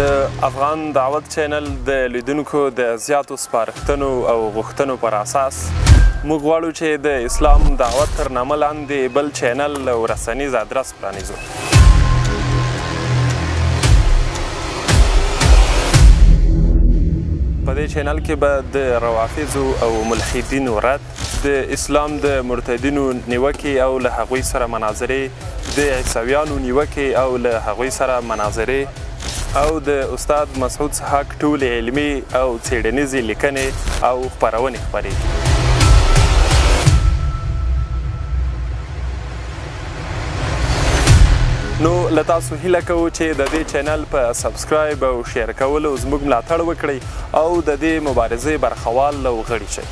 د افغان دعوت چینل د لیدونکو د زیاتو سپارښتنو او غوښتنو پر اساس موږ غواړو چې د اسلام دعوت تر نامه لاندې بل چینل او رسنیز ادرس پرانیزو. په دې چینل کې به د روافضو او ملحدینو رد، د اسلام د مرتدینو نیوکې او له هغوی سره مناظرې، د عیسویانو نیوکې او له هغوی سره مناظرې او د استاد مسعود سحاق ټولې علمي او څیړنیزې لیکنې او خپرونې خپرېږي. نو له تاسو هیله کوو چې د دې چینل په سبسکرایب او شیر کولو زموږ ملاتړ وکړئ او د دې مبارزې برخوال او غړي شئ.